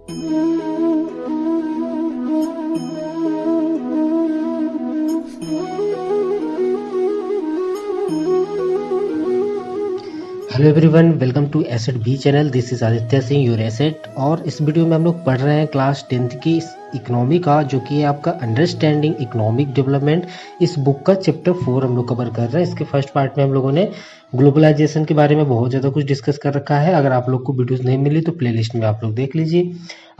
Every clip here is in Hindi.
Hello everyone, welcome to asset B channel. This is Aditya Singh, your asset. और इस वीडियो में हम लोग पढ़ रहे हैं क्लास 10th की इकोनॉमी का, जो कि है आपका अंडरस्टैंडिंग इकोनॉमिक डेवलपमेंट। इस बुक का चैप्टर 4 हम लोग कवर कर रहे हैं। इसके फर्स्ट पार्ट में हम लोगों ने ग्लोबलाइजेशन के बारे में बहुत ज़्यादा कुछ डिस्कस कर रखा है। अगर आप लोग को वीडियोस नहीं मिली तो प्लेलिस्ट में आप लोग देख लीजिए।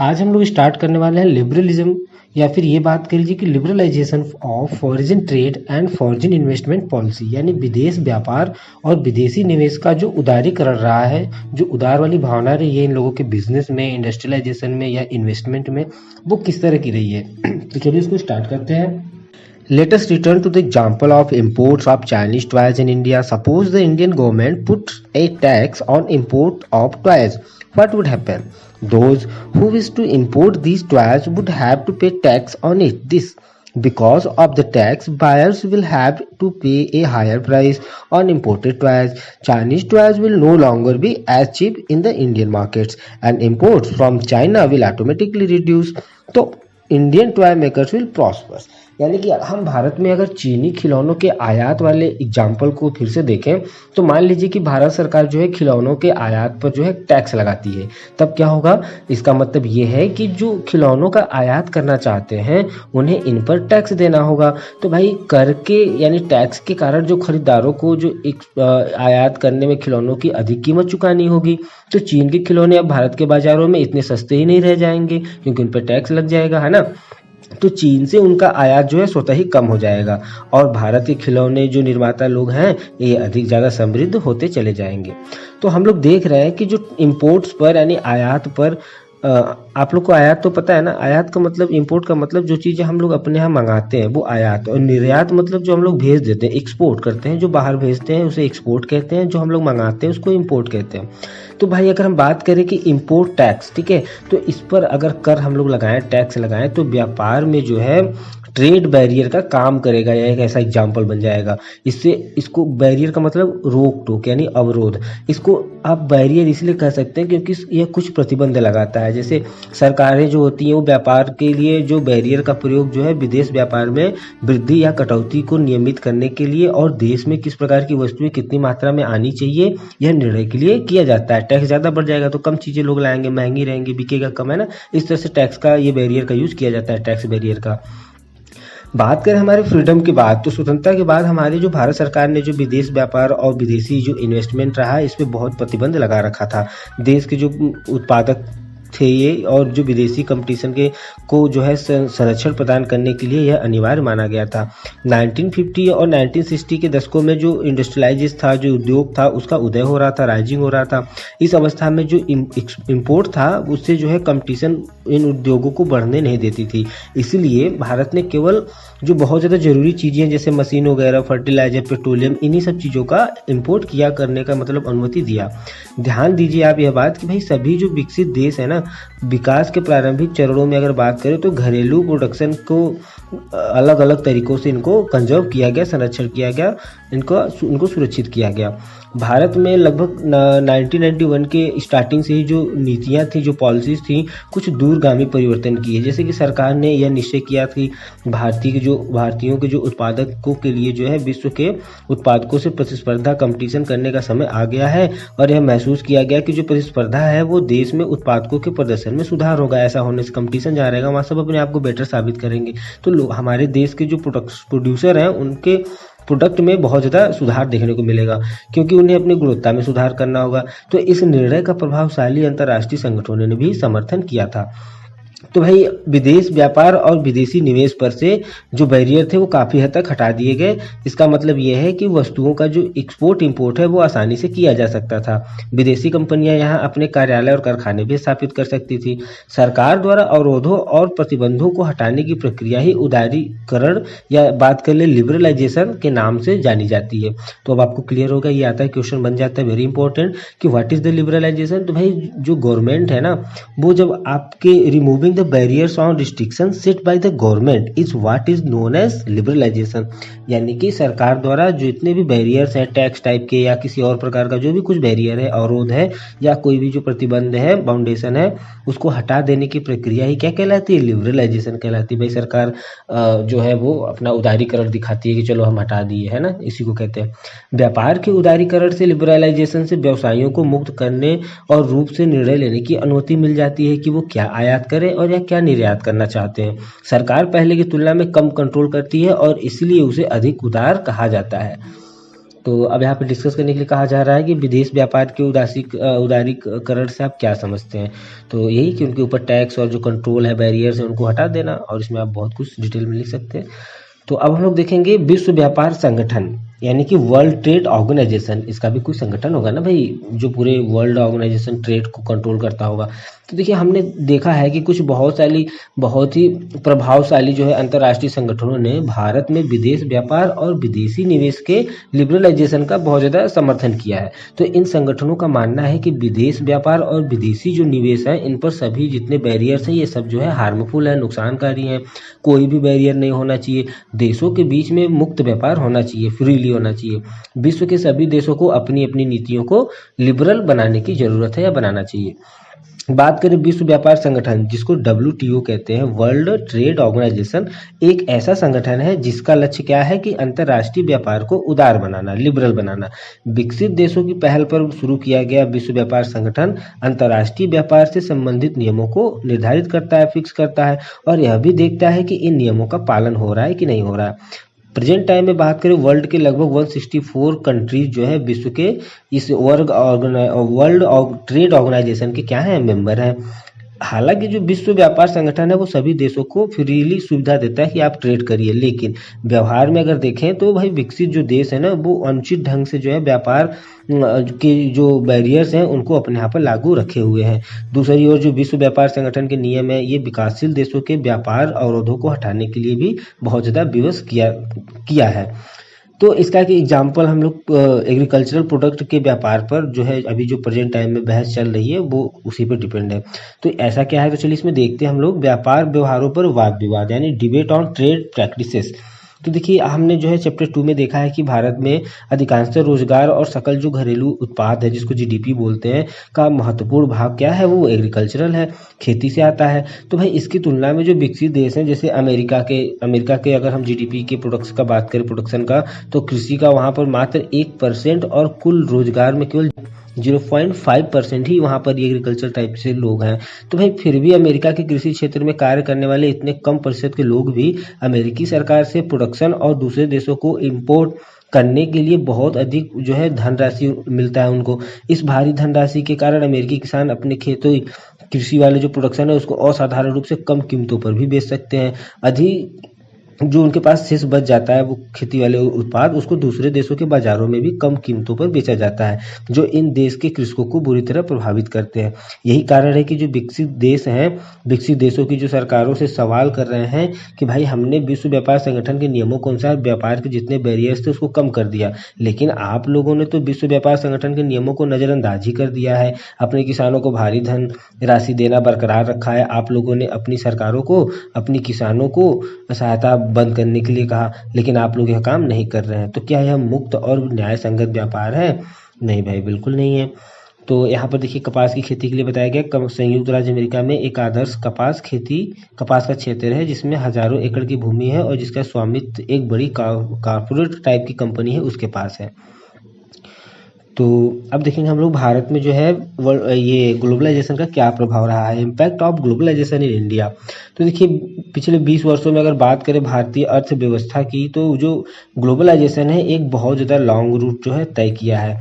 आज हम लोग स्टार्ट करने वाले हैं लिबरलिज्म, या फिर ये बात कर लीजिए कि liberalisation of foreign trade and foreign investment policy, यानी विदेश व्यापार और विदेशी निवेश का जो उदारीकरण रहा है, जो उदार वाली भावना रही है इन लोगों के बिजनेस में, इंडस्ट्रियलाइजेशन में या इन्वेस्टमेंट में, वो किस तरह की रही है। तो चलिए इसको स्टार्ट करते हैं। Let us return to the example of imports of Chinese toys in India. Suppose the Indian government put a tax on import of toys. What would happen? Those who wish to import these toys would have to pay tax on it. Because of the tax, buyers will have to pay a higher price on imported toys. Chinese toys will no longer be as cheap in the Indian markets, and imports from China will automatically reduce. So Indian toy makers will prosper. यानी कि हम भारत में अगर चीनी खिलौनों के आयात वाले एग्जाम्पल को फिर से देखें तो मान लीजिए कि भारत सरकार जो है खिलौनों के आयात पर जो है टैक्स लगाती है। तब क्या होगा? इसका मतलब ये है कि जो खिलौनों का आयात करना चाहते हैं उन्हें इन पर टैक्स देना होगा। तो भाई कर के यानी टैक्स के कारण जो खरीदारों को जो आयात करने में खिलौनों की अधिक कीमत चुकानी होगी। तो चीन के खिलौने अब भारत के बाजारों में इतने सस्ते ही नहीं रह जाएंगे, क्योंकि उन पर टैक्स लग जाएगा, है ना। तो चीन से उनका आयात जो है स्वतः ही कम हो जाएगा और भारत के खिलौने जो निर्माता लोग हैं ये अधिक ज़्यादा समृद्ध होते चले जाएंगे। तो हम लोग देख रहे हैं कि जो इंपोर्ट्स पर यानी आयात पर, आप लोग को आयात तो पता है ना। आयात का मतलब, इंपोर्ट का मतलब जो चीज़ें हम लोग अपने यहाँ मंगाते हैं वो आयात, और निर्यात मतलब जो हम लोग भेज देते हैं, एक्सपोर्ट करते हैं, जो बाहर भेजते हैं उसे एक्सपोर्ट कहते हैं, जो हम लोग मंगाते हैं उसको इंपोर्ट कहते हैं। तो भाई अगर हम बात करें कि इंपोर्ट टैक्स, ठीक है, तो इस पर अगर कर हम लोग लगाएं, टैक्स लगाएं, तो व्यापार में जो है ट्रेड बैरियर का काम करेगा, या एक ऐसा एग्जाम्पल बन जाएगा। इससे इसको बैरियर का मतलब रोक टोक यानी अवरोध। इसको आप बैरियर इसलिए कह सकते हैं क्योंकि यह कुछ प्रतिबंध लगाता है। जैसे सरकारें जो होती हैं वो व्यापार के लिए जो बैरियर का प्रयोग जो है विदेश व्यापार में वृद्धि या कटौती को नियमित करने के लिए और देश में किस प्रकार की वस्तुएं कितनी मात्रा में आनी चाहिए यह निर्णय के लिए किया जाता है। टैक्स ज़्यादा बढ़ जाएगा तो कम चीज़ें लोग लाएंगे, महंगी रहेंगी, बिकेगा कम, है ना। इस तरह से टैक्स का ये बैरियर का यूज़ किया जाता है, टैक्स बैरियर का। बात करें हमारे फ्रीडम की बात, तो स्वतंत्रता के बाद हमारी जो भारत सरकार ने जो विदेश व्यापार और विदेशी जो इन्वेस्टमेंट रहा है इस पे बहुत प्रतिबंध लगा रखा था। देश के जो उत्पादक थे ये और जो विदेशी कंपटीशन के को जो है संरक्षण प्रदान करने के लिए यह अनिवार्य माना गया था। 1950 और 1960 के दशकों में जो इंडस्ट्रियलाइजेशन था, जो उद्योग था, उसका उदय हो रहा था, राइजिंग हो रहा था। इस अवस्था में जो इंपोर्ट था उससे जो है कंपटीशन इन उद्योगों को बढ़ने नहीं देती थी। इसीलिए भारत ने केवल जो बहुत ज़्यादा ज़रूरी चीज़ें जैसे मशीन वगैरह, फर्टिलाइजर, पेट्रोलियम, इन्हीं सब चीज़ों का इंपोर्ट किया करने का मतलब अनुमति दिया। ध्यान दीजिए आप यह बात कि भाई सभी जो विकसित देश है ना, विकास के प्रारंभिक चरणों में अगर बात करें तो घरेलू प्रोडक्शन को अलग अलग तरीकों से इनको कंजर्व किया गया, संरक्षण किया गया, इनको सुरक्षित किया गया। भारत में लगभग 1991 के स्टार्टिंग से ही जो नीतियां थी, जो पॉलिसीज थी, कुछ दूरगामी परिवर्तन किए। जैसे कि सरकार ने यह निश्चय किया कि भारतीयों के जो उत्पादकों के लिए जो है विश्व के उत्पादकों से प्रतिस्पर्धा कंपटीशन करने का समय आ गया है, और यह महसूस किया गया कि जो प्रतिस्पर्धा है वो देश में उत्पादकों के प्रदर्शन में सुधार होगा। ऐसा होने से कंपटीशन जहाँ रहेगा वहाँ सब अपने आप को बेटर साबित करेंगे। तो हमारे देश के जो प्रोड्यूसर हैं उनके प्रोडक्ट में बहुत ज़्यादा सुधार देखने को मिलेगा, क्योंकि उन्हें अपनी गुणवत्ता में सुधार करना होगा। तो इस निर्णय का प्रभावशाली अंतर्राष्ट्रीय संगठनों ने भी समर्थन किया था। तो भाई विदेश व्यापार और विदेशी निवेश पर से जो बैरियर थे वो काफ़ी हद तक हटा दिए गए। इसका मतलब ये है कि वस्तुओं का जो एक्सपोर्ट इंपोर्ट है वो आसानी से किया जा सकता था। विदेशी कंपनियां यहाँ अपने कार्यालय और कारखाने भी स्थापित कर सकती थी। सरकार द्वारा अवरोधों और प्रतिबंधों को हटाने की प्रक्रिया ही उदारीकरण या बात कर ले लिबरलाइजेशन के नाम से जानी जाती है। तो अब आपको क्लियर होगा, ये आता है क्वेश्चन बन जाता है वेरी इंपॉर्टेंट कि व्हाट इज द लिबरलाइजेशन। तो भाई जो गवर्नमेंट है ना वो जब आपके removing the barriers on restriction set by the government is what is known as liberalisation. यानी कि सरकार द्वारा जो इतने भी बैरियर्स हैं टैक्स टाइप के या किसी और प्रकार का जो भी कुछ बैरियर है, अवरोध है या कोई भी जो प्रतिबंध है, बाउंडेशन है, उसको हटा देने की प्रक्रिया ही क्या कहलाती है? लिबरलाइजेशन कहलाती है। भाई सरकार जो है वो अपना उदारीकरण दिखाती है कि चलो हम हटा दिए, है ना, इसी को कहते हैं। व्यापार के उदारीकरण से, लिबरलाइजेशन से व्यवसायियों को मुक्त करने और रूप से निर्णय लेने की अनुमति मिल जाती है कि वो क्या आयात करें और या क्या निर्यात करना चाहते हैं। सरकार पहले की तुलना में कम कंट्रोल करती है और इसलिए उसे अधिक उदार कहा जाता है। तो अब यहाँ पे डिस्कस करने के लिए कहा जा रहा है कि विदेश व्यापार के उदारीकरण से आप क्या समझते हैं। तो यही कि उनके ऊपर टैक्स और जो कंट्रोल है, बैरियर्स है, उनको हटा देना, और इसमें आप बहुत कुछ डिटेल में लिख सकते हैं। तो अब हम लोग देखेंगे विश्व व्यापार संगठन यानी कि वर्ल्ड ट्रेड ऑर्गेनाइजेशन। इसका भी कोई संगठन होगा ना भाई, जो पूरे वर्ल्ड ऑर्गेनाइजेशन ट्रेड को कंट्रोल करता होगा। तो देखिए हमने देखा है कि कुछ बहुत ही प्रभावशाली जो है अंतर्राष्ट्रीय संगठनों ने भारत में विदेश व्यापार और विदेशी निवेश के लिबरलाइजेशन का बहुत ज़्यादा समर्थन किया है। तो इन संगठनों का मानना है कि विदेश व्यापार और विदेशी जो निवेश है, इन पर सभी जितने बैरियर्स हैं ये सब जो है हार्मफुल है, नुकसानकारी हैं। कोई भी बैरियर नहीं होना चाहिए, देशों के बीच में मुक्त व्यापार होना चाहिए, फ्रीली होना चाहिए। विश्व के सभी देशों को अपनी अपनी नीतियों को लिबरल बनाने की जरूरत है या बनाना चाहिए। बात करें विश्व व्यापार संगठन, जिसको WTO कहते हैं, वर्ल्ड ट्रेड ऑर्गेनाइजेशन, एक ऐसा संगठन है जिसका लक्ष्य क्या है कि अंतर्राष्ट्रीय व्यापार को उदार बनाना, लिबरल बनाना। विकसित देशों की पहल पर शुरू किया गया विश्व व्यापार संगठन अंतर्राष्ट्रीय व्यापार से संबंधित नियमों को निर्धारित करता है, फिक्स करता है, और यह भी देखता है कि इन नियमों का पालन हो रहा है कि नहीं हो रहा है। प्रेजेंट टाइम में बात करें, वर्ल्ड के लगभग 164 कंट्रीज जो है विश्व के इस वर्ल्ड ट्रेड ऑर्गेनाइजेशन के क्या है, मेंबर हैं। हालांकि जो विश्व व्यापार संगठन है वो सभी देशों को फ्रीली सुविधा देता है कि आप ट्रेड करिए, लेकिन व्यवहार में अगर देखें तो भाई विकसित जो देश है ना वो अनुचित ढंग से जो है व्यापार के जो बैरियर्स हैं उनको अपने यहाँ पर लागू रखे हुए हैं। दूसरी ओर जो विश्व व्यापार संगठन के नियम है ये विकासशील देशों के व्यापार अवरोधों को हटाने के लिए भी बहुत ज़्यादा विवश किया है। तो इसका एक एग्जाम्पल हम लोग एग्रीकल्चरल प्रोडक्ट के व्यापार पर जो है अभी जो प्रेजेंट टाइम में बहस चल रही है वो उसी पर डिपेंड है। तो ऐसा क्या है, तो चलिए इसमें देखते हैं हम लोग व्यापार व्यवहारों पर वाद विवाद यानी डिबेट ऑन ट्रेड प्रैक्टिसेस। तो देखिए हमने जो है चैप्टर 2 में देखा है कि भारत में अधिकांशतः रोजगार और सकल जो घरेलू उत्पाद है जिसको GDP बोलते हैं का महत्वपूर्ण भाग क्या है, वो एग्रीकल्चरल है, खेती से आता है। तो भाई इसकी तुलना में जो विकसित देश हैं जैसे अमेरिका के अगर हम GDP के प्रोडक्शन का बात करें, प्रोडक्शन का, तो कृषि का वहाँ पर मात्र 1% और कुल रोजगार में केवल 0.5% ही वहाँ पर एग्रीकल्चर टाइप से लोग हैं। तो भाई फिर भी अमेरिका के कृषि क्षेत्र में कार्य करने वाले इतने कम प्रतिशत के लोग भी अमेरिकी सरकार से प्रोडक्शन और दूसरे देशों को इंपोर्ट करने के लिए बहुत अधिक जो है धनराशि मिलता है उनको। इस भारी धनराशि के कारण अमेरिकी किसान अपने खेतों कृषि वाले जो प्रोडक्शन है उसको असाधारण रूप से कम कीमतों पर भी बेच सकते हैं। अधिक जो उनके पास शेष बच जाता है वो खेती वाले उत्पाद उसको दूसरे देशों के बाजारों में भी कम कीमतों पर बेचा जाता है, जो इन देश के कृषकों को बुरी तरह प्रभावित करते हैं। यही कारण है कि जो विकसित देश हैं, विकसित देशों की जो सरकारों से सवाल कर रहे हैं कि भाई हमने विश्व व्यापार संगठन के नियमों के अनुसार व्यापार के जितने बैरियर्स थे उसको कम कर दिया, लेकिन आप लोगों ने तो विश्व व्यापार संगठन के नियमों को नजरअंदाज ही कर दिया है। अपने किसानों को भारी धन राशि देना बरकरार रखा है। आप लोगों ने अपनी सरकारों को अपनी किसानों को सहायता बंद करने के लिए कहा, लेकिन आप लोग यह काम नहीं कर रहे हैं। तो क्या यह मुक्त और न्याय संगत व्यापार है? नहीं भाई, बिल्कुल नहीं है। तो यहाँ पर देखिए कपास की खेती के लिए बताया गया, संयुक्त राज्य अमेरिका में एक आदर्श कपास का क्षेत्र है जिसमें हजारों एकड़ की भूमि है और जिसका स्वामित्व एक बड़ी कॉर्पोरेट टाइप की कंपनी है उसके पास है। तो अब देखेंगे हम लोग भारत में जो है ये ग्लोबलाइजेशन का क्या प्रभाव रहा है, impact of globalisation in India. तो देखिए पिछले 20 वर्षों में अगर बात करें भारतीय अर्थव्यवस्था की, तो जो ग्लोबलाइजेशन है एक बहुत ज़्यादा लॉन्ग रूट जो है तय किया है।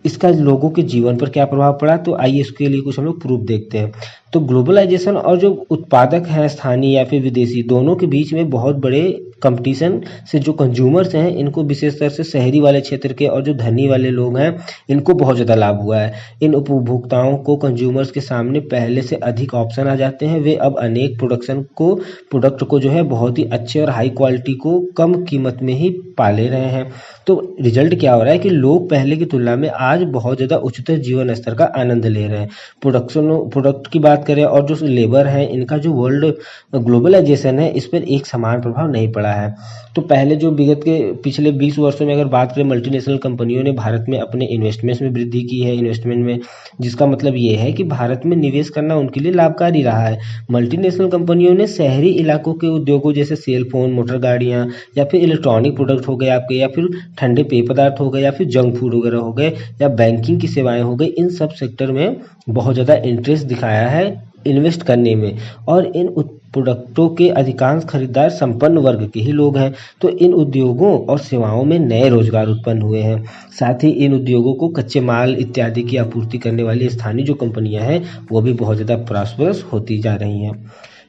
इसका लोगों के जीवन पर क्या प्रभाव पड़ा, तो आइए इसके लिए कुछ हम लोग प्रूफ देखते हैं। तो ग्लोबलाइजेशन और जो उत्पादक हैं स्थानीय या फिर विदेशी, दोनों के बीच में बहुत बड़े कंपटीशन से जो कंज्यूमर्स हैं इनको विशेषतर से शहरी वाले क्षेत्र के और जो धनी वाले लोग हैं इनको बहुत ज़्यादा लाभ हुआ है। इन उपभोक्ताओं को कंज्यूमर्स के सामने पहले से अधिक ऑप्शन आ जाते हैं। वे अब अनेक प्रोडक्ट को जो है बहुत ही अच्छे और हाई क्वालिटी को कम कीमत में ही पा ले रहे हैं। तो रिजल्ट क्या हो रहा है कि लोग पहले की तुलना में आज बहुत ज़्यादा उच्चतर जीवन स्तर का आनंद ले रहे हैं। प्रोडक्ट की बात करें और जो लेबर है इनका जो वर्ल्ड ग्लोबलाइजेशन है इस पर एक समान प्रभाव नहीं पड़ा है। तो पहले जो विगत के पिछले 20 वर्षों में अगर बात करें, मल्टीनेशनल कंपनियों ने भारत में अपने इन्वेस्टमेंट्स में वृद्धि की है, इन्वेस्टमेंट में, जिसका मतलब ये है कि भारत में निवेश करना उनके लिए लाभकारी रहा है। मल्टीनेशनल कंपनियों ने शहरी इलाकों के उद्योगों जैसे सेल फोन, मोटर गाड़ियाँ या फिर इलेक्ट्रॉनिक प्रोडक्ट हो गए आपके, या फिर ठंडे पेय पदार्थ हो गए, या फिर जंक फूड वगैरह हो गए, या बैंकिंग की सेवाएं हो गई, इन सब सेक्टर में बहुत ज़्यादा इंटरेस्ट दिखाया है इन्वेस्ट करने में। और इन प्रोडक्टों के अधिकांश खरीदार संपन्न वर्ग के ही लोग हैं। तो इन उद्योगों और सेवाओं में नए रोजगार उत्पन्न हुए हैं। साथ ही इन उद्योगों को कच्चे माल इत्यादि की आपूर्ति करने वाली स्थानीय जो कंपनियां हैं वो भी बहुत ज़्यादा प्रॉस्परस होती जा रही हैं।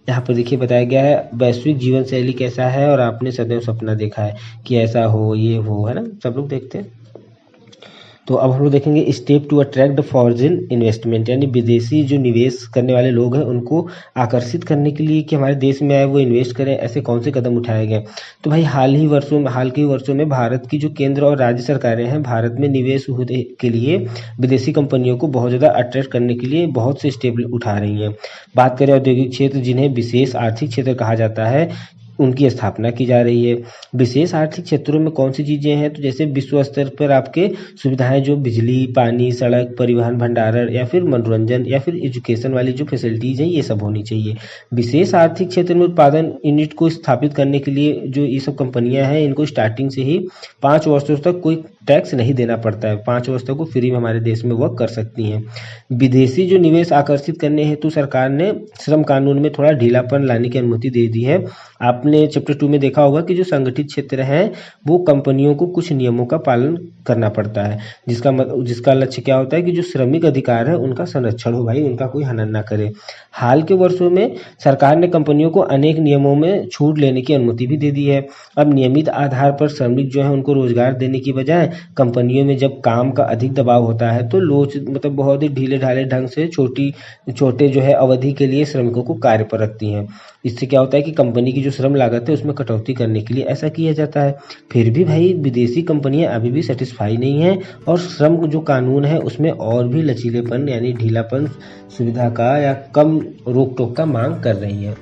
यहाँ पर देखिए बताया गया है वैश्विक जीवन शैली कैसा है, और आपने सदैव सपना देखा है कि ऐसा हो, ये हो, है ना, सब लोग देखते हैं। तो अब हम लोग देखेंगे step to attract the foreign investment, यानी विदेशी जो निवेश करने वाले लोग हैं उनको आकर्षित करने के लिए कि हमारे देश में आए वो इन्वेस्ट करें, ऐसे कौन से कदम उठाए गए। तो भाई हाल के वर्षों में भारत की जो केंद्र और राज्य सरकारें हैं भारत में निवेश होने के लिए विदेशी कंपनियों को बहुत ज़्यादा अट्रैक्ट करने के लिए बहुत से स्टेप उठा रही हैं। बात करें औद्योगिक क्षेत्र जिन्हें विशेष आर्थिक क्षेत्र कहा जाता है, उनकी स्थापना की जा रही है। विशेष आर्थिक क्षेत्रों में कौन सी चीज़ें हैं, तो जैसे विश्व स्तर पर आपके सुविधाएं जो बिजली, पानी, सड़क, परिवहन, भंडारण, या फिर मनोरंजन, या फिर एजुकेशन वाली जो फैसिलिटीज हैं ये सब होनी चाहिए। विशेष आर्थिक क्षेत्र में उत्पादन यूनिट को स्थापित करने के लिए जो ये सब कंपनियां हैं इनको स्टार्टिंग से ही 5 वर्षों तक कोई टैक्स नहीं देना पड़ता है। 5 वर्ष तक वो फ्री में हमारे देश में वर्क कर सकती हैं। विदेशी जो निवेश आकर्षित करने हेतु सरकार ने श्रम कानून में थोड़ा ढीलापन लाने की अनुमति दे दी है। आपने चैप्टर 2 में देखा होगा कि जो संगठित क्षेत्र है वो कंपनियों को कुछ नियमों का पालन करना पड़ता है, जिसका लक्ष्य क्या होता है कि जो श्रमिक अधिकार है उनका संरक्षण हो, भाई उनका कोई हनन ना करे। हाल के वर्षों में सरकार ने कंपनियों को अनेक नियमों में छूट लेने की अनुमति भी दे दी है। अब नियमित आधार पर श्रमिक जो है उनको रोजगार देने की बजाय कंपनियों में जब काम का अधिक दबाव होता है तो मतलब बहुत ही ढीले ढाले ढंग से छोटे जो है अवधि के लिए श्रमिकों को कार्य पर रखती हैं। इससे क्या होता है कि कंपनी की जो श्रम लागत है उसमें कटौती करने के लिए ऐसा किया जाता है। फिर भी भाई विदेशी कंपनियां अभी भी सेटिस्फाई नहीं है और श्रम जो कानून है उसमें और भी लचीलेपन यानी ढीलापन सुविधा का या कम रोक टोक का मांग कर रही है।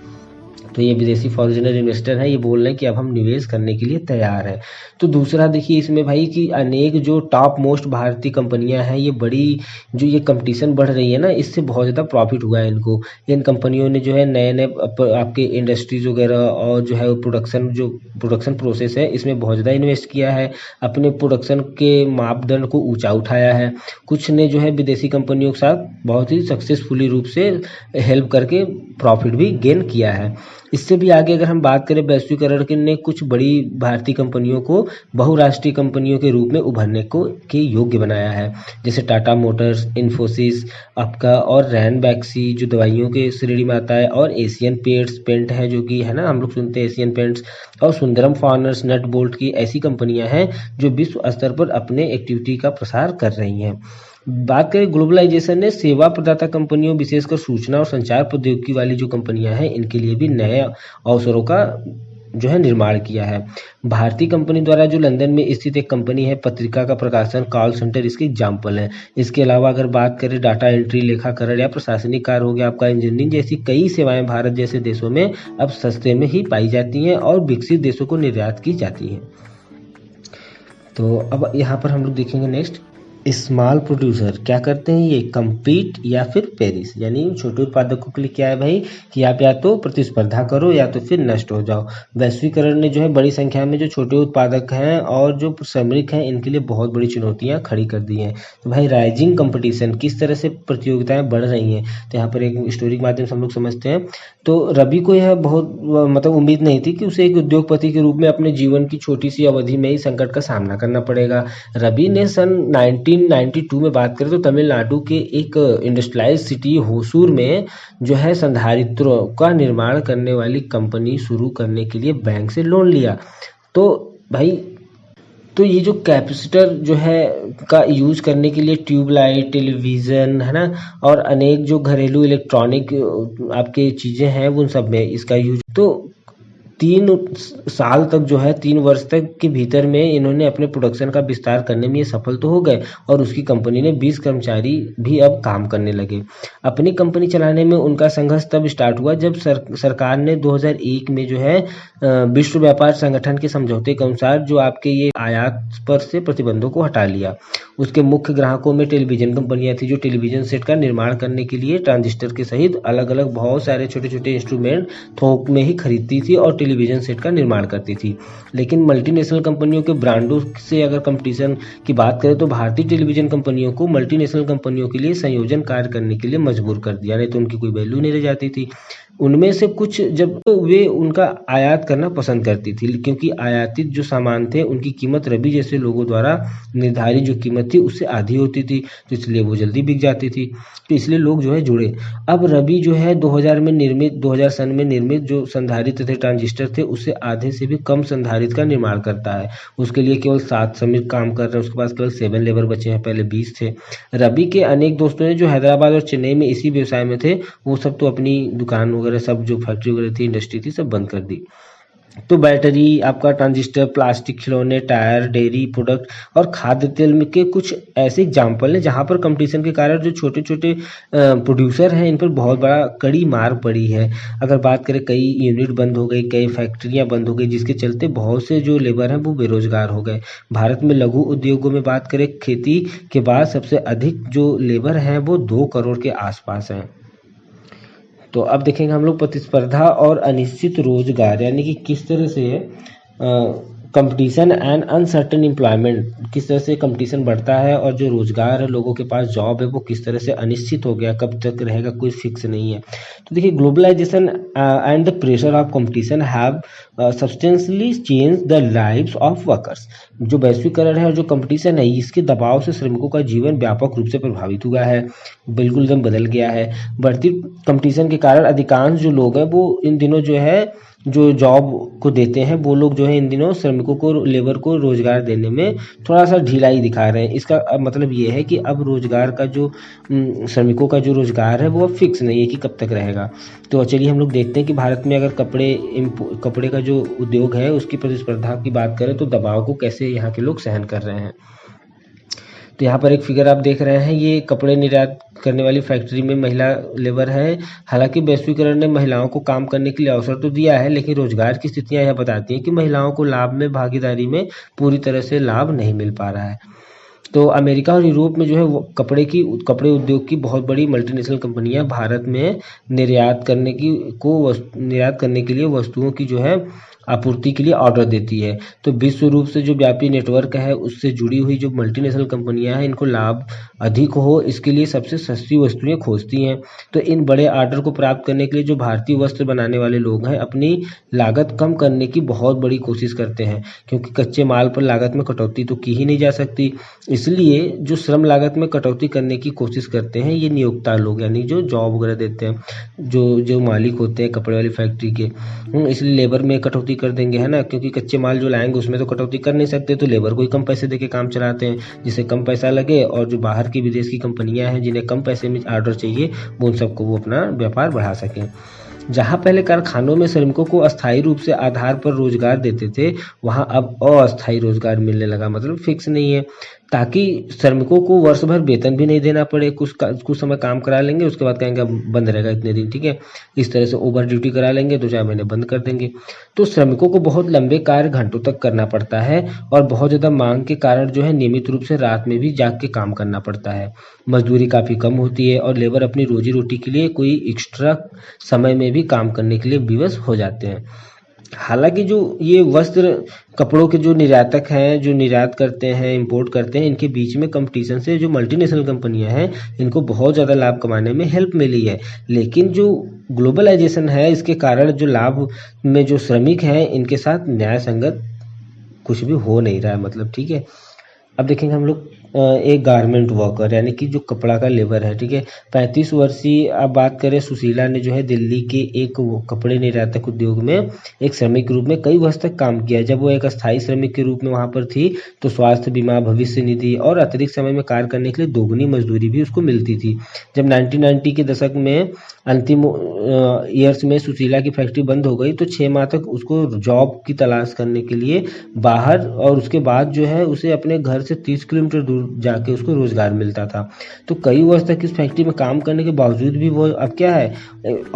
तो ये विदेशी फॉरेनर इन्वेस्टर हैं, ये बोल रहे हैं कि अब हम निवेश करने के लिए तैयार हैं। तो दूसरा देखिए इसमें भाई कि अनेक जो टॉप मोस्ट भारतीय कंपनियां हैं ये बड़ी जो ये कंपटीशन बढ़ रही है ना, इससे बहुत ज़्यादा प्रॉफिट हुआ है इनको। इन कंपनियों ने जो है नए नए आपके इंडस्ट्रीज वगैरह और जो है प्रोडक्शन प्रोसेस है इसमें बहुत ज़्यादा इन्वेस्ट किया है, अपने प्रोडक्शन के मापदंड को ऊँचा उठाया है। कुछ ने जो है विदेशी कंपनियों के साथ बहुत ही सक्सेसफुली रूप से हेल्प करके प्रॉफिट भी गेन किया है। इससे भी आगे अगर हम बात करें वैश्वीकरण ने कुछ बड़ी भारतीय कंपनियों को बहुराष्ट्रीय कंपनियों के रूप में उभरने के योग्य बनाया है, जैसे टाटा मोटर्स, इन्फोसिस आपका, और रैन बैक्सी जो दवाइयों के श्रेणी में आता है, और एशियन पेंट है जो कि है ना हम लोग सुनते हैं एशियन पेंट्स, और सुंदरम फार्नर्स, नट बोल्ट की ऐसी कंपनियां हैं जो विश्व स्तर पर अपने एक्टिविटी का प्रसार कर रही हैं। बात करें ग्लोबलाइजेशन ने सेवा प्रदाता कंपनियों विशेषकर सूचना और संचार प्रौद्योगिकी वाली जो कंपनियां हैं इनके लिए भी नए अवसरों का जो है निर्माण किया है। भारतीय कंपनी द्वारा जो लंदन में स्थित एक कंपनी है पत्रिका का प्रकाशन, कॉल सेंटर इसके एग्जाम्पल है। इसके अलावा अगर बात करें डाटा एंट्री, लेखाकरण या प्रशासनिक कार्य हो गया आपका, इंजीनियरिंग जैसी कई सेवाएं भारत जैसे देशों में अब सस्ते में ही पाई जाती हैं और विकसित देशों को निर्यात की जाती हैं। तो अब यहाँ पर हम लोग देखेंगे नेक्स्ट स्मॉल प्रोड्यूसर क्या करते हैं, ये कम्पीट या फिर पेरिस, यानी छोटे उत्पादकों के लिए क्या है भाई कि आप या तो प्रतिस्पर्धा करो या तो फिर नष्ट हो जाओ। वैश्वीकरण ने जो है बड़ी संख्या में जो छोटे उत्पादक हैं और जो श्रमिक हैं इनके लिए बहुत बड़ी चुनौतियां खड़ी कर दी हैं। तो भाई राइजिंग कंपटीशन, किस तरह से प्रतियोगिताएं बढ़ रही हैं, तो यहाँ पर एक स्टोरी के माध्यम से हम लोग समझते हैं। तो रवि को यह बहुत मतलब उम्मीद नहीं थी कि उसे एक उद्योगपति के रूप में अपने जीवन की छोटी सी अवधि में ही संकट का सामना करना पड़ेगा। रवि ने सन 1992 में बात करें तो तमिलनाडु के एक इंडस्ट्रियलाइज सिटी होसूर में जो है संधारित्रों का निर्माण करने वाली कंपनी शुरू करने के लिए बैंक से लोन लिया। तो भाई तो ये जो कैपेसिटर जो है का यूज करने के लिए ट्यूबलाइट, टेलीविज़न है ना, और अनेक जो घरेलू इलेक्ट्रॉनिक आपके चीज़ें हैं उन सब में इसका यूज। तो 3 साल तक जो है 3 वर्ष तक के भीतर में इन्होंने अपने प्रोडक्शन का विस्तार करने में ये सफल तो हो गए और उसकी कंपनी ने 20 कर्मचारी भी अब काम करने लगे। अपनी कंपनी चलाने में उनका संघर्ष तब स्टार्ट हुआ जब सरकार ने 2001 में जो है विश्व व्यापार संगठन के समझौते के अनुसार जो आपके ये आयात पर से प्रतिबंधों को हटा लिया। उसके मुख्य ग्राहकों में टेलीविजन कंपनियां थी जो टेलीविजन सेट का निर्माण करने के लिए ट्रांजिस्टर के सहित अलग अलग बहुत सारे छोटे छोटे इंस्ट्रूमेंट थोक में ही खरीदती थी और टेलीविजन सेट का निर्माण करती थी। लेकिन मल्टीनेशनल कंपनियों के ब्रांडों से अगर कंपटीशन की बात करें तो भारतीय टेलीविजन कंपनियों को मल्टीनेशनल कंपनियों के लिए संयोजन कार्य करने के लिए मजबूर कर दिया, नहीं तो उनकी कोई वैल्यू नहीं रह जाती थी। उनमें से कुछ जब तो वे उनका आयात करना पसंद करती थी क्योंकि आयातित जो सामान थे उनकी कीमत रवि जैसे लोगों द्वारा निर्धारित जो कीमत थी उससे आधी होती थी, तो इसलिए वो जल्दी बिक जाती थी, तो इसलिए लोग जो है जुड़े। अब रवि जो है 2000 सन में निर्मित जो संधारित्र थे ट्रांजिस्टर थे उससे आधे से भी कम संधारित्र का निर्माण करता है। उसके लिए केवल 7 श्रमिक काम कर रहे हैं, उसके पास केवल 7 लेबर बचे हैं, पहले 20 थे। रवि के अनेक दोस्तों ने जो हैदराबाद और चेन्नई में इसी व्यवसाय में थे वो सब तो अपनी दुकान वगैरह सब जो फैक्ट्री वगैरह थी इंडस्ट्री थी सब बंद कर दी। तो बैटरी, आपका ट्रांजिस्टर, प्लास्टिक खिलौने, टायर, डेयरी प्रोडक्ट और खाद्य तेल में के कुछ ऐसे एग्जाम्पल हैं जहां पर कंपटीशन के कारण जो छोटे छोटे प्रोड्यूसर हैं इन पर बहुत बड़ा कड़ी मार पड़ी है। अगर बात करें कई यूनिट बंद हो गई, कई फैक्ट्रियां बंद हो गई जिसके चलते बहुत से जो लेबर हैं वो बेरोजगार हो गए। भारत में लघु उद्योगों में बात करें खेती के बाद सबसे अधिक जो लेबर हैं वो 2 करोड़ के आसपास हैं। तो अब देखेंगे हम लोग प्रतिस्पर्धा और अनिश्चित रोजगार, यानी कि किस तरह से कंपटीशन एंड अनसर्टेन एम्प्लॉयमेंट, किस तरह से कंपटीशन बढ़ता है और जो रोजगार है लोगों के पास जॉब है वो किस तरह से अनिश्चित हो गया, कब तक रहेगा कोई फिक्स नहीं है। तो देखिए globalization and the pressure of competition have substantially change the lives of workers. जो वैश्वीकरण है और जो कंपटीशन है इसके दबाव से श्रमिकों का जीवन व्यापक रूप से प्रभावित हुआ है, बिल्कुल एकदम बदल गया है। बढ़ती कंपटीशन के कारण अधिकांश जो लोग हैं वो इन दिनों जो है जो जॉब को देते हैं वो लोग जो है इन दिनों श्रमिकों को, लेबर को रोजगार देने में थोड़ा सा ढिलाई दिखा रहे हैं। इसका मतलब ये है कि अब रोजगार का जो श्रमिकों का जो रोजगार है वो अब फिक्स नहीं है कि कब तक रहेगा। तो चलिए हम लोग देखते हैं कि भारत में अगर कपड़े का जो उद्योग है उसकी प्रतिस्पर्धा की बात करें तो दबाव को कैसे यहाँ के लोग सहन कर रहे हैं। तो यहाँ पर एक फिगर आप देख रहे हैं, ये कपड़े निर्यात करने वाली फैक्ट्री में महिला लेबर है। हालांकि वैश्वीकरण ने महिलाओं को काम करने के लिए अवसर तो दिया है लेकिन रोजगार की स्थितियां यह बताती हैं कि महिलाओं को लाभ में भागीदारी में पूरी तरह से लाभ नहीं मिल पा रहा है। तो अमेरिका और यूरोप में जो है वो कपड़े उद्योग की बहुत बड़ी मल्टीनेशनल कंपनियां भारत में निर्यात करने के लिए वस्तुओं की जो है आपूर्ति के लिए ऑर्डर देती है। तो विश्व रूप से जो व्यापी नेटवर्क है उससे जुड़ी हुई जो मल्टीनेशनल कंपनियां हैं इनको लाभ अधिक हो इसके लिए सबसे सस्ती वस्तुएं खोजती हैं। तो इन बड़े ऑर्डर को प्राप्त करने के लिए जो भारतीय वस्त्र बनाने वाले लोग हैं अपनी लागत कम करने की बहुत बड़ी कोशिश करते हैं क्योंकि कच्चे माल पर लागत में कटौती तो की ही नहीं जा सकती। इसलिए जो श्रम लागत में कटौती करने की कोशिश करते हैं ये नियोक्ता लोग, यानी जो जॉब वगैरह देते हैं, जो मालिक होते हैं कपड़े वाली फैक्ट्री के, इसलिए लेबर में कटौती कर देंगे, है ना, क्योंकि कच्चे माल जो लाएंगे उसमें तो कटौती कर नहीं सकते तो लेबर को ही कम पैसे देके काम चलाते हैं जिससे कम पैसा लगे और जो बाहर की विदेश की कंपनियां हैं जिन्हें कम पैसे में ऑर्डर चाहिए वो उन सबको वो अपना व्यापार बढ़ा सकें। जहां पहले कारखानों में श्रमिकों को अस्थायी रूप से आधार पर रोजगार देते थे वहां अब अस्थायी रोजगार मिलने लगा, मतलब फिक्स नहीं है, ताकि श्रमिकों को वर्ष भर वेतन भी नहीं देना पड़े। कुछ समय काम करा लेंगे उसके बाद कहेंगे बंद रहेगा इतने दिन, ठीक है, इस तरह से ओवर ड्यूटी करा लेंगे 2-4 महीने बंद कर देंगे। तो श्रमिकों को बहुत लंबे कार्य घंटों तक करना पड़ता है और बहुत ज़्यादा मांग के कारण जो है नियमित रूप से रात में भी जाग के काम करना पड़ता है। मजदूरी काफ़ी कम होती है और लेबर अपनी रोजी रोटी के लिए कोई एक्स्ट्रा समय में भी काम करने के लिए विवश हो जाते हैं। हालांकि जो ये वस्त्र कपड़ों के जो निर्यातक हैं, जो निर्यात करते हैं, इंपोर्ट करते हैं, इनके बीच में कंपटीशन से जो मल्टीनेशनल कंपनियां हैं इनको बहुत ज़्यादा लाभ कमाने में हेल्प मिली है। लेकिन जो ग्लोबलाइजेशन है इसके कारण जो लाभ में जो श्रमिक हैं इनके साथ न्याय संगत कुछ भी हो नहीं रहा है, मतलब ठीक है। अब देखेंगे हम लोग एक गारमेंट वर्कर यानी कि जो कपड़ा का लेबर है, ठीक है, 35 वर्षीय अब बात करें सुशीला ने जो है दिल्ली के एक कपड़े निर्यातक उद्योग में एक श्रमिक के रूप में कई वर्ष तक काम किया। जब वो एक अस्थायी श्रमिक के रूप में वहां पर थी तो स्वास्थ्य बीमा, भविष्य निधि और अतिरिक्त समय में कार्य करने के लिए दोगुनी मजदूरी भी उसको मिलती थी। जब 1990 के दशक में अंतिम ईयर्स में सुशीला की फैक्ट्री बंद हो गई तो 6 माह तक उसको जॉब की तलाश करने के लिए बाहर, और उसके बाद जो है उसे अपने घर से 30 किलोमीटर दूर जाके उसको रोजगार मिलता था। तो कई वर्ष तक इस फैक्ट्री में काम करने के बावजूद भी वो अब क्या है,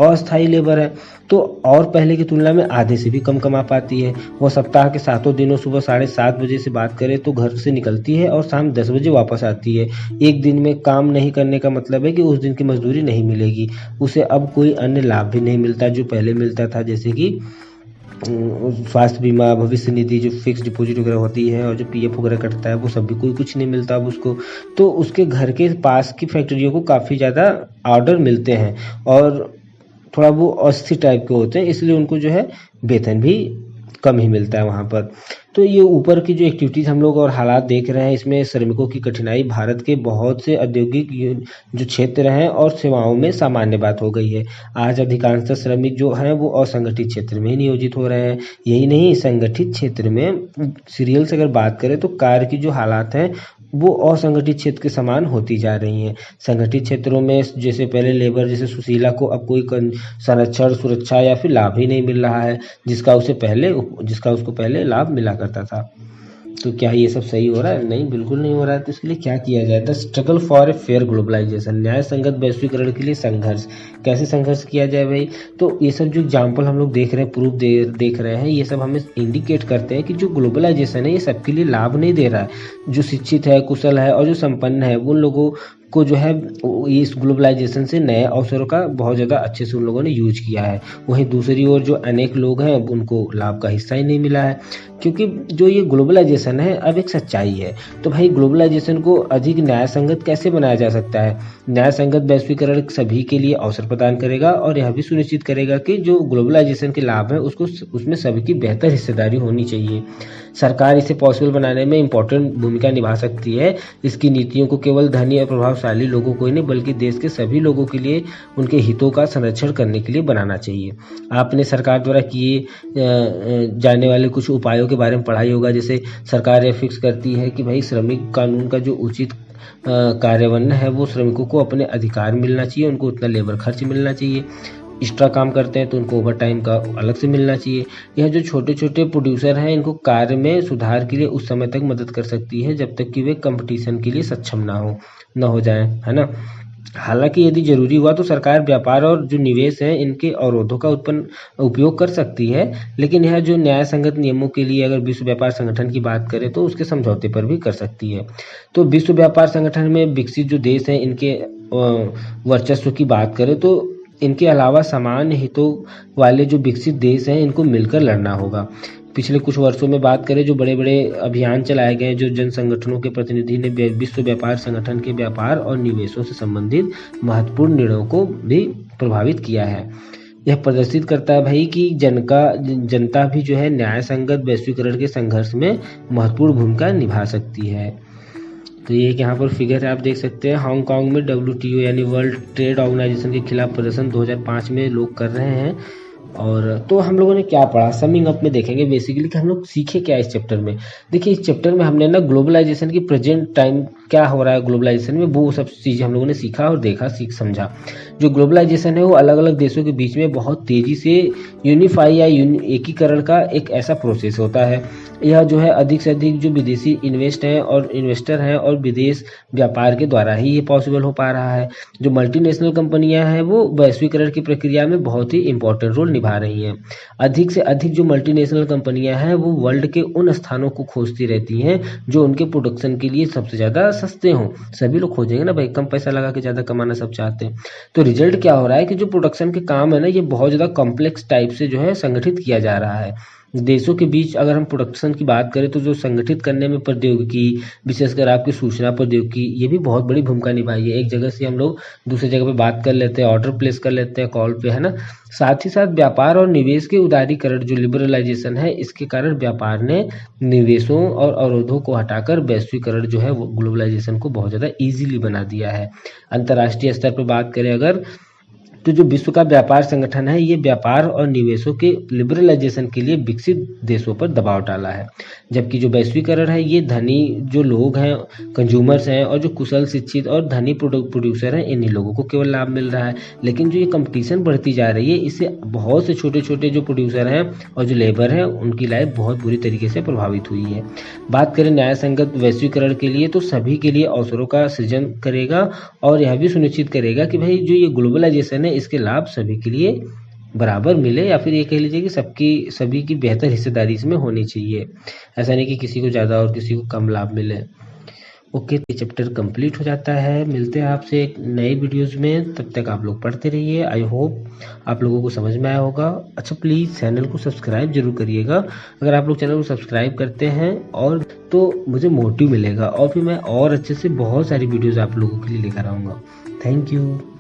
अस्थायी लेबर है, तो और पहले की तुलना में आधे से भी कम कमा पाती है। वो सप्ताह के 7 दिनों सुबह 7:30 बजे से बात करें तो घर से निकलती है और शाम 10 बजे वापस आती है। एक दिन में काम नहीं करने का मतलब है कि उस दिन की मजदूरी नहीं मिलेगी। उसे अब कोई अन्य लाभ भी नहीं मिलता जो पहले मिलता था, जैसे कि स्वास्थ्य बीमा, भविष्य निधि, जो फिक्स डिपॉजिट वगैरह होती है और जो पीएफ वगैरह कटता है, वो सब भी कोई कुछ नहीं मिलता अब उसको। तो उसके घर के पास की फैक्ट्रियों को काफ़ी ज़्यादा ऑर्डर मिलते हैं और थोड़ा वो अस्थिर टाइप के होते हैं, इसलिए उनको जो है वेतन भी कम ही मिलता है वहाँ पर। तो ये ऊपर की जो एक्टिविटीज़ हम लोग और हालात देख रहे हैं, इसमें श्रमिकों की कठिनाई भारत के बहुत से औद्योगिक जो क्षेत्र हैं और सेवाओं में सामान्य बात हो गई है। आज अधिकांशतः श्रमिक जो हैं वो असंगठित क्षेत्र में ही नियोजित हो रहे हैं। यही नहीं, संगठित क्षेत्र में सीरियल से अगर बात करें तो कार्य की जो हालात हैं वो असंगठित क्षेत्र के समान होती जा रही हैं। संगठित क्षेत्रों में जैसे पहले लेबर जैसे सुशीला को अब कोई संरक्षण, सुरक्षा या फिर लाभ ही नहीं मिल रहा है जिसका उसको पहले लाभ मिला करता था। तो क्या ये सब सही हो रहा है? नहीं, बिल्कुल नहीं हो रहा है। तो इसके लिए क्या किया जाए? The struggle for a fair globalization, न्याय संगत वैश्वीकरण के लिए संघर्ष। कैसे संघर्ष किया जाए भाई? तो ये सब जो एग्जाम्पल हम लोग देख रहे हैं, प्रूफ देख रहे हैं, ये सब हमें इंडिकेट करते हैं कि जो ग्लोबलाइजेशन है ये सबके लिए लाभ नहीं दे रहा है। जो शिक्षित है, कुशल है और जो संपन्न है, उन लोगों को जो है इस ग्लोबलाइजेशन से नए अवसरों का बहुत ज़्यादा अच्छे से उन लोगों ने यूज किया है। वहीं दूसरी ओर जो अनेक लोग हैं उनको लाभ का हिस्सा ही नहीं मिला है, क्योंकि जो ये ग्लोबलाइजेशन है अब एक सच्चाई है। तो भाई ग्लोबलाइजेशन को अधिक न्याय संगत कैसे बनाया जा सकता है? न्याय संगत वैश्वीकरण सभी के लिए अवसर प्रदान करेगा और यह भी सुनिश्चित करेगा कि जो ग्लोबलाइजेशन के लाभ है उसमें सभी की बेहतर हिस्सेदारी होनी चाहिए। सरकार इसे पॉसिबल बनाने में इम्पोर्टेंट भूमिका निभा सकती है। इसकी नीतियों को केवल धनी और प्रभावशाली लोगों को ही नहीं बल्कि देश के सभी लोगों के लिए उनके हितों का संरक्षण करने के लिए बनाना चाहिए। आपने सरकार द्वारा किए जाने वाले कुछ उपायों के बारे में पढ़ा ही होगा। जैसे सरकार यह फिक्स करती है कि भाई श्रमिक कानून का जो उचित कार्यान्वयन है वो श्रमिकों को अपने अधिकार मिलना चाहिए, उनको उतना लेबर खर्च मिलना चाहिए। एक्स्ट्रा काम करते हैं तो उनको ओवर टाइम का अलग से मिलना चाहिए। यह जो छोटे छोटे प्रोड्यूसर हैं इनको कार्य में सुधार के लिए उस समय तक मदद कर सकती है जब तक कि वे कंपटीशन के लिए सक्षम ना हो जाएं, है ना। हालांकि यदि जरूरी हुआ तो सरकार व्यापार और जो निवेश है इनके अवरोधों का उपयोग कर सकती है, लेकिन यह जो न्याय संगत नियमों के लिए अगर विश्व व्यापार संगठन की बात करें तो उसके समझौते पर भी कर सकती है। तो विश्व व्यापार संगठन में विकसित जो देश हैं इनके वर्चस्व की बात करें तो इनके अलावा समान हितों वाले जो विकसित देश हैं इनको मिलकर लड़ना होगा। पिछले कुछ वर्षों में बात करें जो बड़े बड़े अभियान चलाए गए, जो जन संगठनों के प्रतिनिधि ने विश्व व्यापार संगठन के व्यापार और निवेशों से संबंधित महत्वपूर्ण निर्णयों को भी प्रभावित किया है। यह प्रदर्शित करता है भाई कि जनता भी जो है न्याय संगत वैश्वीकरण के संघर्ष में महत्वपूर्ण भूमिका निभा सकती है। तो ये यहाँ पर फिगर है, आप देख सकते हैं। हांगकांग में WTO यानी वर्ल्ड ट्रेड ऑर्गेनाइजेशन के खिलाफ प्रदर्शन 2005 में लोग कर रहे हैं। और तो हम लोगों ने क्या पढ़ा, समिंग अप में देखेंगे बेसिकली कि हम लोग सीखे क्या इस चैप्टर में। देखिए इस चैप्टर में हमने ना ग्लोबलाइजेशन की प्रेजेंट टाइम क्या हो रहा है ग्लोबलाइजेशन में, वो सब चीज़ें हम लोगों ने सीखा और देखा, समझा। जो ग्लोबलाइजेशन है वो अलग अलग देशों के बीच में बहुत तेज़ी से यूनिफाई या एकीकरण का एक ऐसा प्रोसेस होता है। यह जो है अधिक से अधिक जो विदेशी इन्वेस्टर हैं और विदेश व्यापार के द्वारा ही ये पॉसिबल हो पा रहा है। जो मल्टीनेशनल कंपनियां हैं वो वैश्वीकरण की प्रक्रिया में बहुत ही इंपॉर्टेंट रोल निभा रही हैं। अधिक से अधिक जो मल्टीनेशनल कंपनियां हैं वो वर्ल्ड के उन स्थानों को खोजती रहती हैं जो उनके प्रोडक्शन के लिए सबसे ज़्यादा सस्ते हों। सभी लोग खोजेंगे ना भाई, कम पैसा लगा के ज़्यादा कमाना सब चाहते हैं। तो रिजल्ट क्या हो रहा है कि जो प्रोडक्शन के काम है ना ये बहुत ज़्यादा कॉम्प्लेक्स टाइप से जो है संगठित किया जा रहा है। देशों के बीच अगर हम प्रोडक्शन की बात करें तो जो संगठित करने में प्रौद्योगिकी, विशेषकर आपकी सूचना प्रौद्योगिकी, ये भी बहुत बड़ी भूमिका निभाई है। एक जगह से हम लोग दूसरी जगह पे बात कर लेते हैं, ऑर्डर प्लेस कर लेते हैं कॉल पे, है ना। साथ ही साथ व्यापार और निवेश के उदारीकरण जो लिबरलाइजेशन है इसके कारण व्यापार ने निवेशों और अवरोधों को हटाकर वैश्वीकरण जो है वो ग्लोबलाइजेशन को बहुत ज़्यादा ईजिली बना दिया है। अंतर्राष्ट्रीय स्तर पर बात करें अगर तो जो विश्व का व्यापार संगठन है, ये व्यापार और निवेशों के लिबरलाइजेशन के लिए विकसित देशों पर दबाव डाला है। जबकि जो वैश्वीकरण है, ये धनी जो लोग हैं, कंज्यूमर्स हैं, और जो कुशल, शिक्षित और धनी प्रोड्यूसर हैं, इन्हीं लोगों को केवल लाभ मिल रहा है। लेकिन जो ये कंपटीशन बढ़ती जा रही है, इससे बहुत से छोटे छोटे जो प्रोड्यूसर हैं और जो लेबर है, उनकी लाइफ बहुत बुरी तरीके से प्रभावित हुई है। बात करें न्याय संगत वैश्वीकरण के लिए, तो सभी के लिए अवसरों का सृजन करेगा और यह भी सुनिश्चित करेगा कि भाई जो ये ग्लोबलाइजेशन है, इसके लाभ सभी के लिए बराबर मिले, या फिर ये कह लीजिए कि सभी की बेहतर हिस्सेदारी इसमें होनी चाहिए। ऐसा नहीं कि किसी को ज़्यादा और किसी को कम लाभ मिले। ओके, ये चैप्टर कंप्लीट हो जाता है। मिलते हैं आपसे एक नए वीडियोज़ में, तब तक आप लोग पढ़ते रहिए। आई होप आप लोगों को समझ में आया होगा। अच्छा, प्लीज़ चैनल को सब्सक्राइब जरूर करिएगा। अगर आप लोग चैनल को सब्सक्राइब करते हैं और तो मुझे मोटिव मिलेगा, और फिर मैं और अच्छे से बहुत सारी वीडियोज़ आप लोगों के लिए लेकर आऊँगा। Thank you.